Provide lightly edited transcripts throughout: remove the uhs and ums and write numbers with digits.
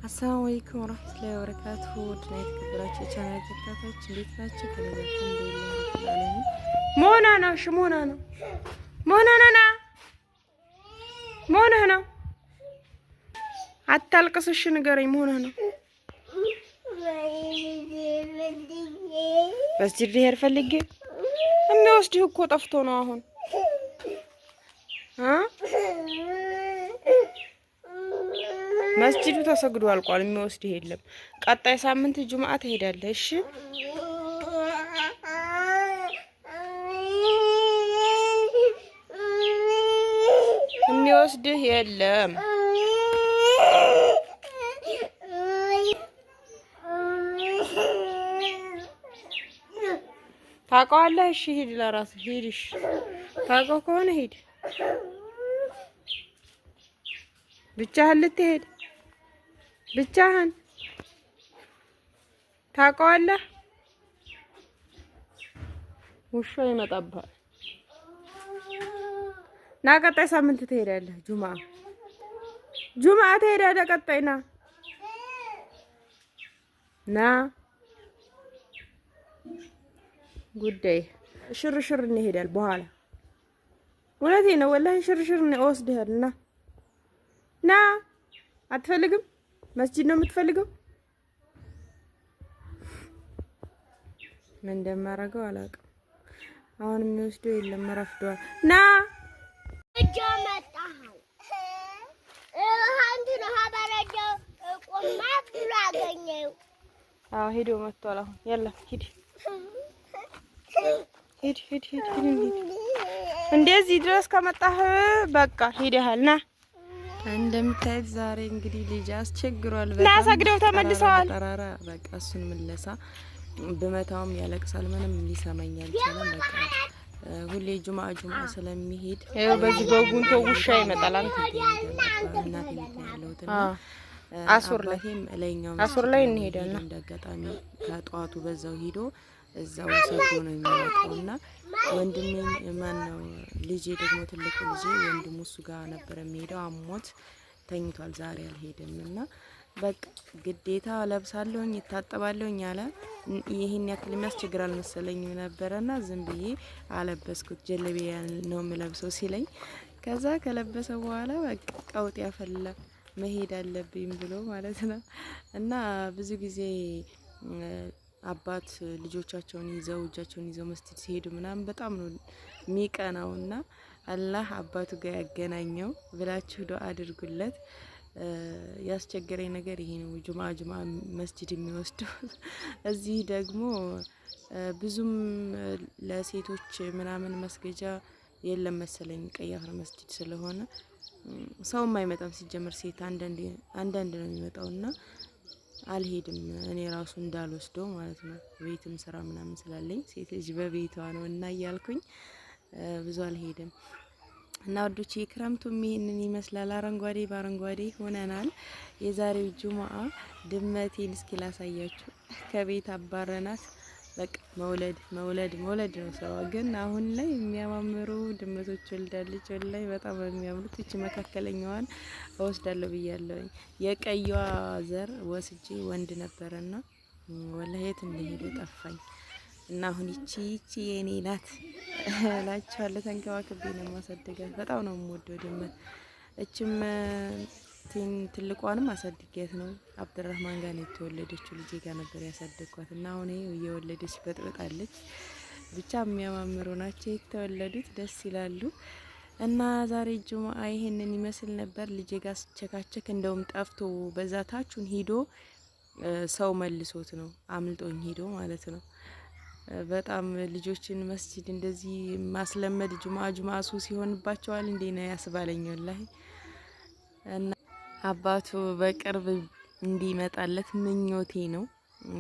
አሰላሙ አለይኩም ወራህመቱላሂ ወበረካቱሁ። ድና የተከበራችሁ የቻናል ተከታታዮች እንዴት ናችሁ? ከለላችሁ እንደሌለ ሞና ነው። እሺ ሞና ነው። ሞና ነው። አታልቅስ። እሺ ንገረኝ። ሞና ነው። መስጂድ ልሄድ ፈልጌ የሚወስድህ እኮ ጠፍቶ ነው አሁን መስጂዱ ተሰግዶ አልቋል። የሚወስድህ የለም። ቀጣይ ሳምንት ጁምአ ትሄዳለህ። እሺ የሚወስድህ የለም። ታውቀዋለህ? እሺ ሂድ፣ ለራስህ ሂድ። እሺ ታውቀው ከሆነ ሂድ። ብቻህን ልትሄድ ብቻህን ታውቀዋለህ? ውሻ ይመጣብሃል። ና ቀጣይ ሳምንት ትሄዳለህ። ጁምአ ትሄዳለህ። ቀጣይ ና ጉዳይ ሽርሽር እንሄዳለን በኋላ። እውነቴን ነው ወላሂ ሽርሽር እወስድሃለሁ። ና አትፈልግም? መስጂድ ነው የምትፈልገው? ምን እንደማደርገው አላውቅም። አሁን የሚወስደው የለም፣ ረፍዷል። ና ሄዶ መጥቷል። አሁን ያላ ሂድ እንደዚህ ድረስ ከመጣህ በቃ ሂደሃል። ና እንደምታዩት ዛሬ እንግዲህ ልጅ አስቸግሯል። በጣም ሰግደው ተመልሰዋል። ተራራ በቃ እሱን መለሳ በመታውም ያለቅሳል። ምንም ሊሰማኝ አልቻለም። በቃ ሁሌ ጁምአ ስለሚሄድ ይኸው በዚህ በጉንቶ ውሻ ይመጣል። እናቴ ያለውትና አሱር ላይ እንሄዳለን። እንደአጋጣሚ ከጧቱ በዛው ሂዶ እዛው ሰግዶ ነው የሚመጣውና ወንድሜ ማን ነው ልጄ ደግሞ ትልቁ ልጄ ወንድሙ እሱ ጋር ነበር የሚሄደው። አሞት ተኝቷል። ዛሬ አልሄድምና በቃ ግዴታ ለብሳለሁኝ ይታጠባለሁኝ አለ። ይሄን ያክል የሚያስቸግራል መሰለኝ ነበርና ዝም ብዬ አለበስኩት። ጀለቢያ ነው የምለብሰው ሲለኝ ከዛ ከለበሰ በኋላ በቃ ቀውጥ ያፈላ መሄድ አለብኝ ብሎ ማለት ነው። እና ብዙ ጊዜ አባት ልጆቻቸውን ይዘው እጃቸውን ይዘው መስጂድ ሲሄዱ ምናምን በጣም ነው የሚቀናውና አላህ አባቱ ጋር ያገናኘው ብላችሁ ዱአ አድርጉለት። ያስቸገረኝ ነገር ይሄ ነው። ጁምአ መስጂድ የሚወስዱ እዚህ ደግሞ ብዙም ለሴቶች ምናምን መስገጃ የለም መሰለኝ። ቀይ አፈር መስጂድ ስለሆነ ሰውም አይመጣም። ሲጀመር ሴት አንዳንድ ነው የሚመጣውና አልሄድም እኔ ራሱ እንዳልወስደው ማለት ነው። ቤትም ስራ ምናምን ስላለኝ ሴት ልጅ በቤቷ ነው እና እያልኩኝ ብዙ አልሄድም። እና ወዶቼ ክረምቱም ይሄንን ይመስላል። አረንጓዴ በአረንጓዴ ሆነናል። የዛሬው ጁምአ ድመቴን እስኪ ላሳያችሁ። ከቤት አባረናት። በቃ መውለድ ነው ስራዋ። ግን አሁን ላይ የሚያማምሩ ድመቶች ወልዳለች። ወላይ በጣም የሚያምሩት። እቺ መካከለኛዋን እወስዳለሁ ብያለሁኝ። የቀይዋ ዘር ወስጄ ወንድ ነበርና ወላይ የት እንደሄደ ጠፋኝ። እና አሁን ይቺ የኔ ናት እላችኋለሁ። ተንከባክቤ ነው ማሳደጋት። በጣም ነው የምወደው ድመት። እችም ትልቋንም አሳድጊያት ነው አብዱራህማን ጋር ነው የተወለደችው። ልጄ ጋር ነበር ያሳደግኳት እና አሁን እየወለደች በጥብጣለች። ብቻ የሚያማምሩ ናቸው የተወለዱት፣ ደስ ይላሉ። እና ዛሬ ጁምአ ይሄንን ይመስል ነበር። ልጄ ጋር ስቸካቸክ እንደውም ጠፍቶ በዛ ታቹን ሂዶ ሰው መልሶት ነው አምልጦኝ ሂዶ ማለት ነው። በጣም ልጆችን መስጂድ እንደዚህ ማስለመድ ጁምአ ሱስ ይሆንባቸዋል እንዴ ነው ያስባለኝ ወላሂ። እና አባቱ በቅርብ እንዲመጣለት ምኞቴ ነው።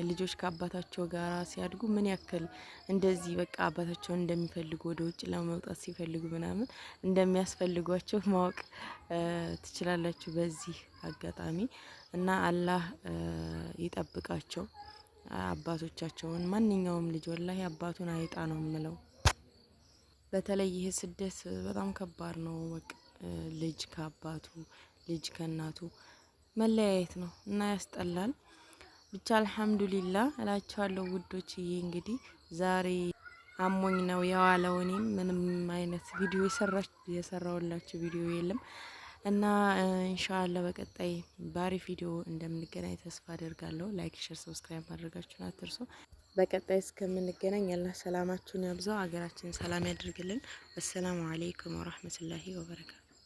ልጆች ከአባታቸው ጋር ሲያድጉ ምን ያክል እንደዚህ በቃ አባታቸውን እንደሚፈልጉ ወደ ውጭ ለመውጣት ሲፈልጉ ምናምን እንደሚያስፈልጓቸው ማወቅ ትችላላችሁ በዚህ አጋጣሚ። እና አላህ ይጠብቃቸው አባቶቻቸውን። ማንኛውም ልጅ ወላሂ አባቱን አይጣ ነው የምለው። በተለይ ይሄ ስደት በጣም ከባድ ነው። በቃ ልጅ ከአባቱ ልጅ ከእናቱ መለያየት ነው እና ያስጠላል። ብቻ አልሐምዱሊላህ እላችኋለሁ ውዶችዬ። እንግዲህ ዛሬ አሞኝ ነው የዋለው። እኔም ምንም አይነት ቪዲዮ የሰራውላችሁ ቪዲዮ የለም እና ኢንሻአላህ በቀጣይ ባሪፍ ቪዲዮ እንደምንገናኝ ተስፋ አደርጋለሁ። ላይክ፣ ሼር፣ ሰብስክራይብ ማድረጋችሁን አትርሱ። በቀጣይ እስከምንገናኝ አላህ ሰላማችሁን ያብዛው፣ ሀገራችንን ሰላም ያድርግልን። ወሰላሙ አለይኩም ወራህመቱላሂ ወበረካቱ።